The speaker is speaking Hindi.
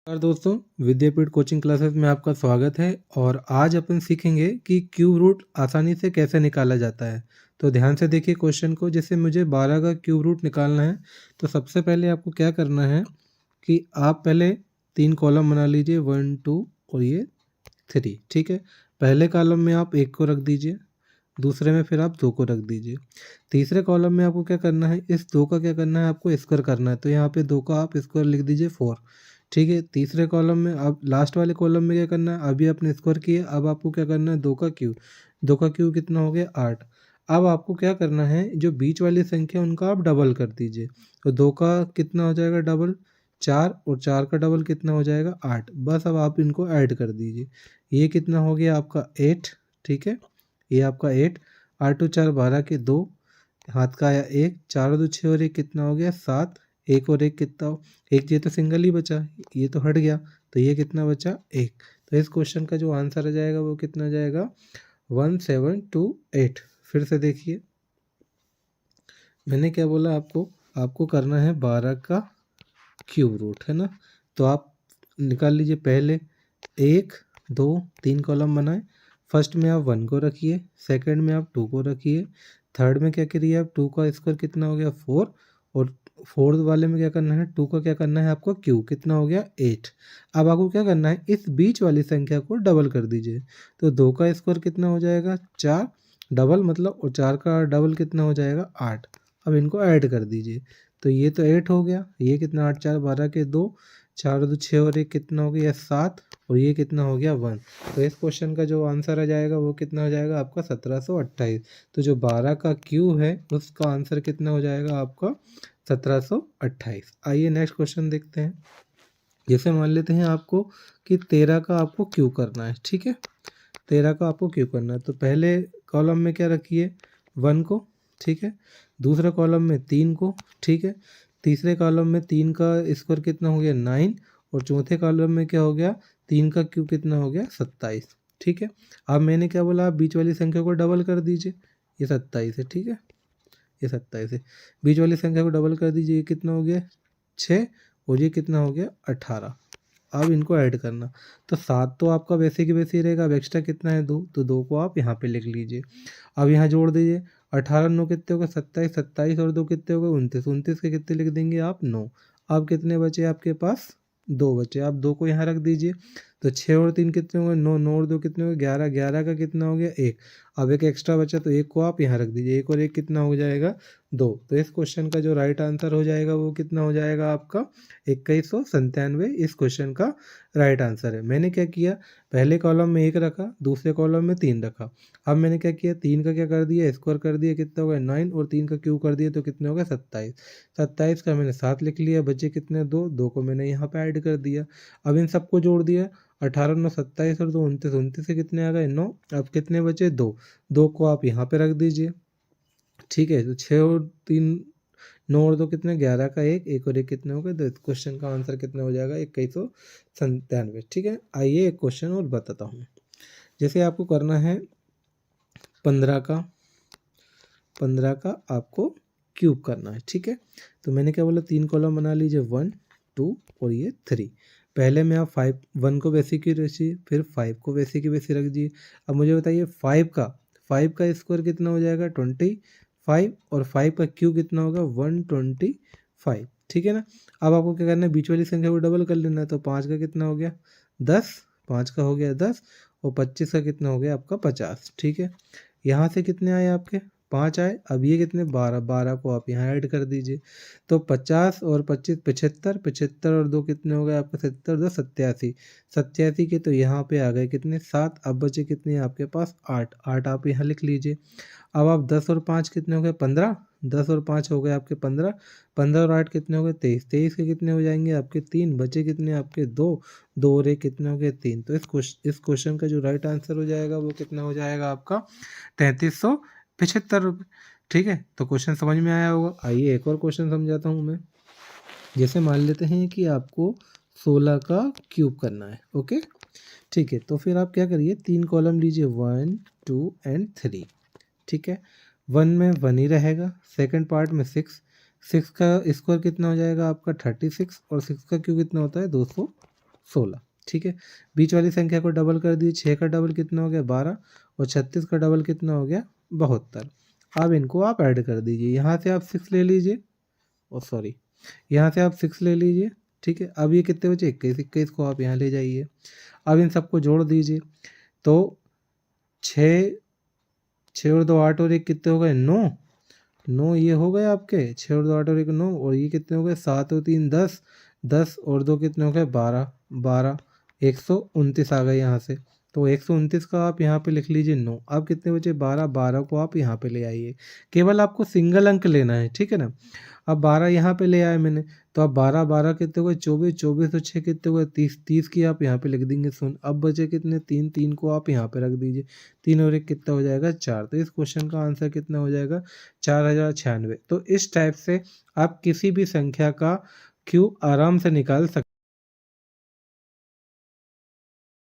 नमस्कार दोस्तों, विद्यापीठ कोचिंग क्लासेस में आपका स्वागत है। और आज अपन सीखेंगे कि क्यूब रूट आसानी से कैसे निकाला जाता है। तो ध्यान से देखिए क्वेश्चन को। जैसे मुझे 12 का क्यूब रूट निकालना है, तो सबसे पहले आपको क्या करना है कि आप पहले 3 कॉलम बना लीजिए, 1 2 और ये 3। ठीक है, पहले कॉलम में आप 1 को रख दीजिए, दूसरे में फिर आप 2 को रख दीजिए। तीसरे कॉलम में आपको क्या करना है, इस 2 का क्या करना है, आपको स्क्वायर करना है। तो यहाँ पे 2 का आप स्क्वायर लिख दीजिए 4। ठीक है, तीसरे कॉलम में अब लास्ट वाले कॉलम में क्या करना है, अभी आपने स्क्वायर किया, अब आपको क्या करना है, 2 का क्यूब। 2 का क्यूब कितना हो गया, 8। अब आपको क्या करना है, जो बीच वाली संख्या उनका आप डबल कर दीजिए। तो 2 का कितना हो जाएगा डबल, 4, और 4 का डबल कितना हो जाएगा, 8। बस अब आप इनको ऐड कर दीजिए। ये कितना हो गया आपका 8। ठीक है, ये आपका 8। 8 और 4 12 के 2, हाथ का आया 1, 4 और 2 6 और 1 कितना हो गया 7। 1 और 1 कितना हो, एक ये तो सिंगल ही बचा, ये तो हट गया, तो ये कितना बचा 1। तो इस क्वेश्चन का जो आंसर आ जाएगा वो कितना जाएगा, 1728। फिर से देखिए, मैंने क्या बोला आपको, आपको करना है 12 का क्यूब रूट, है ना। तो आप निकाल लीजिए। पहले 1 2 3 कॉलम बनाए। फर्स्ट में आप 1 को रखिए, सेकंड में आप 2 को रखिए, थर्ड में क्या करिए आप, 2 का स्क्वायर कितना हो गया 4, और फोर्थ वाले में क्या करना है, 2 का क्या करना है आपको क्यूब, कितना हो गया 8। अब आपको क्या करना है, इस बीच वाली संख्या को डबल कर दीजिए। तो 2 का स्क्वायर कितना हो जाएगा 4, डबल मतलब, और 4 का डबल कितना हो जाएगा 8। अब इनको ऐड कर दीजिए। तो ये तो 8 हो गया, ये कितना 8 4 12 के 2, 4 2 6 और 1 कितना हो गया 7, और ये कितना हो गया 1। तो इस क्वेश्चन का जो आंसर आ जाएगा वो कितना हो जाएगा आपका 1728। तो जो 12 का क्यूब है उसका आंसर कितना हो जाएगा आपका 1728। आइए नेक्स्ट क्वेश्चन देखते हैं। जैसे मान लेते हैं आपको कि 13 का आपको क्यूब करना है। ठीक है, 13 का आपको क्यूब करना है। तो पहले कॉलम में क्या रखिए, 1 को। ठीक है, दूसरे कॉलम में 3 को। ठीक है, तीसरे कॉलम में 3 का स्क्वायर कितना हो गया 9, और चौथे कॉलम में क्या हो गया, 3 का क्यूब कितना हो गया 27। ठीक है, अब मैंने क्या बोला, आप बीच वाली संख्या को डबल कर दीजिए। ये 27 है। ठीक है, ये 27 है, बीच वाली संख्या को डबल कर दीजिए। ये कितना हो गया 6, और ये कितना हो गया 18। अब इनको ऐड करना। तो 7 तो आपका वैसे की वैसे ही रहेगा, अब एक्स्ट्रा कितना है 2, तो 2 को आप यहाँ पे लिख लीजिए। अब यहाँ जोड़ दीजिए, 18 9 कितने हो गए 27, 27 और 2 कितने हो गए 29, 29 के कितने लिख देंगे आप 9। अब कितने बचे आपके पास, 2 बचे, आप 2 को यहाँ रख दीजिए। तो 6 और 3 कितने हो गए 9, 9 और 2 कितने हो गए 11, 11 का कितना हो गया 1। अब एक एक्स्ट्रा बचा, तो 1 को आप यहाँ रख दीजिए। 1 और 1 कितना हो जाएगा 2। तो इस क्वेश्चन का जो राइट आंसर हो जाएगा वो कितना हो जाएगा आपका 2197। इस क्वेश्चन का राइट आंसर है। मैंने क्या किया, पहले कॉलम में 1 रखा, दूसरे कॉलम में 3 रखा। अब मैंने क्या किया, 3 का क्या कर दिया स्क्वायर कर दिया, कितना हो गया 9, और 3 का क्यूब कर दिया, तो कितने हो गया 27। 27 का मैंने 7 लिख लिया, बचे कितने 2, 2 को मैंने यहाँ पे ऐड कर दिया। अब इन सबको जोड़ दिया, 18 9 27 और 2 29, 29 से कितने आ गए 9। अब कितने बचे 2, 2 को आप यहाँ पे रख दीजिए। ठीक है, तो 6 और 3 9 और 2 कितने 11 का 1, 1 और 1 कितने हो गए। तो क्वेश्चन का आंसर कितना हो जाएगा 2197। ठीक है, आइए एक क्वेश्चन और बताता हूँ। जैसे आपको करना है 15 का, 15 का आपको क्यूब करना है। ठीक है, तो मैंने क्या बोला, 3 कॉलम बना लीजिए, 1 2 और ये 3। पहले में आप 5 1 को वैसे की वैसी, फिर 5 को वैसे की वैसी रख दिए। अब मुझे बताइए 5 का स्क्वायर कितना हो जाएगा 25, और 5 का क्यूब कितना होगा 125। ठीक है ना। अब आपको क्या करना है, बीच वाली संख्या को डबल कर लेना है। तो 5 का कितना हो गया 10, 5 का हो गया 10, और 25 का कितना हो गया आपका 50। ठीक है, यहाँ से कितने आए आपके 5 आए। अब ये कितने 12, 12 को आप यहाँ ऐड कर दीजिए। तो 50 और 25 75, 75 और 2 कितने हो गए आपके 70, 2 87, 87 के तो यहाँ पे आ गए कितने 7। अब बचे कितने आपके पास 8, 8 आप यहाँ लिख लीजिए। अब आप 10 और 5 कितने हो गए 15, 10 और 5 हो गए आपके 15, 15 और 8 कितने हो गए 23, 23 के कितने हो जाएंगे आपके 3, बचे कितने आपके 2, 2 और 1 कितने हो गए 3। तो इस क्वेश्चन का जो राइट आंसर हो जाएगा वो कितना हो जाएगा आपका 3375 रुपये। ठीक है, तो क्वेश्चन समझ में आया होगा। आइए एक और क्वेश्चन समझाता हूँ मैं। जैसे मान लेते हैं कि आपको 16 का क्यूब करना है। ओके, ठीक है, तो फिर आप क्या करिए, 3 कॉलम लीजिए, 1 2 एंड 3। ठीक है, 1 में 1 ही रहेगा, सेकंड पार्ट में 6, 6 का स्क्वायर कितना हो जाएगा आपका 36, और 6 का क्यूब कितना होता है 256। 16। ठीक है, बीच वाली संख्या को डबल कर दीजिए, 6 का डबल कितना हो गया 12 और 36 का डबल कितना हो गया 72। अब इनको आप ऐड कर दीजिए, यहाँ से आप 6 ले लीजिए, और सॉरी यहाँ से आप 6 ले लीजिए। ठीक है, अब ये कितने बचे 21, 21 को आप यहाँ ले जाइए। अब इन सबको जोड़ दीजिए, तो 6 6 और 2 8 और 1 कितने हो गए 9, 9 ये हो गए आपके, 6 और 2 8 और 1 9, और ये कितने हो गए 7 और 3 10, 10 और 2 कितने हो गए 12, 12 129 आ गए यहाँ से। तो 129 का आप यहाँ पे लिख लीजिए 9। अब कितने बचे 12, 12 को आप यहाँ पे ले आइए, केवल आपको सिंगल अंक लेना है। ठीक है ना, अब 12 यहाँ पे ले आया मैंने, तो अब 12 12 कितने हुए 24, 24 और 6 कितने हुए 30, 30 की आप यहाँ पे लिख देंगे सुन। अब बचे कितने 3, 3 को आप यहाँ पे रख दीजिए, 3 और 1 कितना हो जाएगा 4। तो इस क्वेश्चन का आंसर कितना हो जाएगा 4096। तो इस टाइप से आप किसी भी संख्या का क्यूब आराम से निकाल सकते